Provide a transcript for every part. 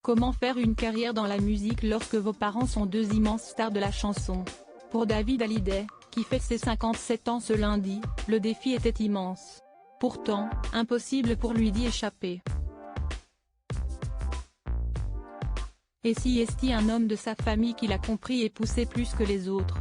Comment faire une carrière dans la musique lorsque vos parents sont deux immenses stars de la chanson? Pour David Hallyday, qui fête ses 57 ans ce lundi, le défi était immense. Pourtant, impossible pour lui d'y échapper. Et si est-il un homme de sa famille qui l'a compris et poussé plus que les autres?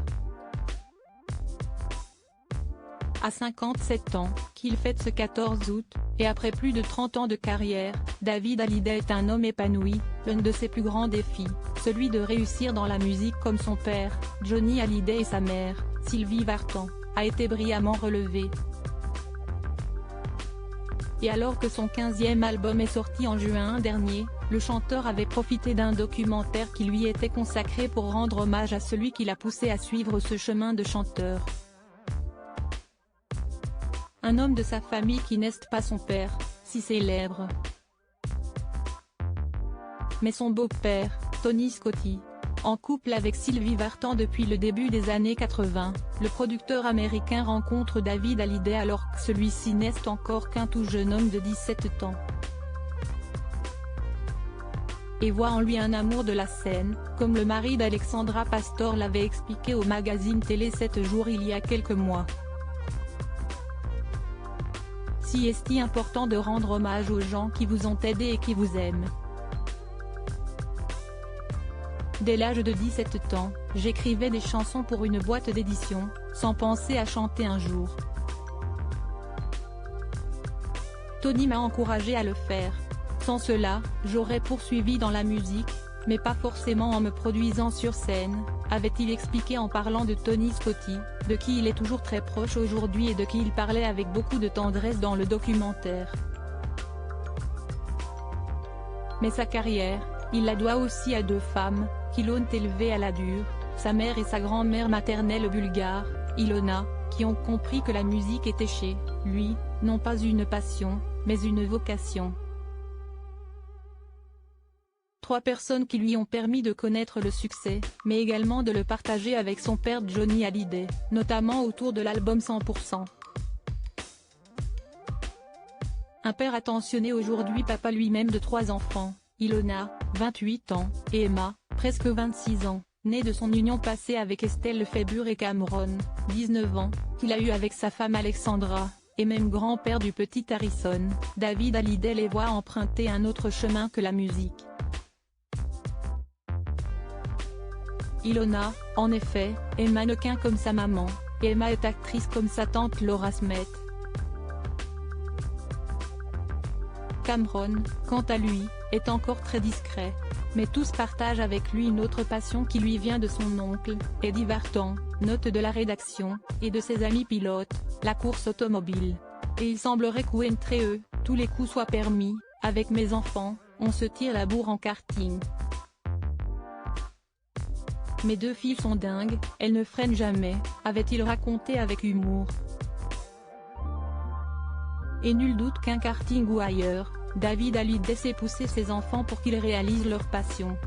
À 57 ans, qu'il fête ce 14 août, et après plus de 30 ans de carrière, David Hallyday est un homme épanoui. L'un de ses plus grands défis, celui de réussir dans la musique comme son père, Johnny Hallyday, et sa mère, Sylvie Vartan, a été brillamment relevé. Et alors que son 15e album est sorti en juin dernier, le chanteur avait profité d'un documentaire qui lui était consacré pour rendre hommage à celui qui l'a poussé à suivre ce chemin de chanteur. Un homme de sa famille qui n'est pas son père, si célèbre, mais son beau-père, Tony Scotti. En couple avec Sylvie Vartan depuis le début des années 80, le producteur américain rencontre David Hallyday alors que celui-ci n'est encore qu'un tout jeune homme de 17 ans. Et voit en lui un amour de la scène, comme le mari d'Alexandra Pastor l'avait expliqué au magazine Télé 7 jours il y a quelques mois. Si est-il important de rendre hommage aux gens qui vous ont aidé et qui vous aiment. Dès l'âge de 17 ans, j'écrivais des chansons pour une boîte d'édition, sans penser à chanter un jour. Tony m'a encouragé à le faire. Sans cela, j'aurais poursuivi dans la musique, mais pas forcément en me produisant sur scène, avait-il expliqué en parlant de Tony Scotti, de qui il est toujours très proche aujourd'hui et de qui il parlait avec beaucoup de tendresse dans le documentaire. Mais sa carrière, il la doit aussi à deux femmes, qui l'ont élevé à la dure, sa mère et sa grand-mère maternelle bulgare, Ilona, qui ont compris que la musique était chez lui, non pas une passion, mais une vocation. Trois personnes qui lui ont permis de connaître le succès, mais également de le partager avec son père Johnny Hallyday, notamment autour de l'album 100%. Un père attentionné aujourd'hui, papa lui-même de 3 enfants, Ilona, 28 ans, et Emma, presque 26 ans, née de son union passée avec Estelle Lefébure et Cameron, 19 ans, qu'il a eu avec sa femme Alexandra, et même grand-père du petit Harrison. David Hallyday les voit emprunter un autre chemin que la musique. Ilona, en effet, est mannequin comme sa maman, et Emma est actrice comme sa tante Laura Smith. Cameron, quant à lui, est encore très discret. Mais tous partagent avec lui une autre passion qui lui vient de son oncle, Eddie Vartan, note de la rédaction, et de ses amis pilotes, la course automobile. Et il semblerait qu'entre eux, tous les coups soient permis. Avec mes enfants, on se tire la bourre en karting. Mes deux filles sont dingues, elles ne freinent jamais, avait-il raconté avec humour. Et nul doute qu'un karting ou ailleurs, David Hallyday sait pousser ses enfants pour qu'ils réalisent leur passion.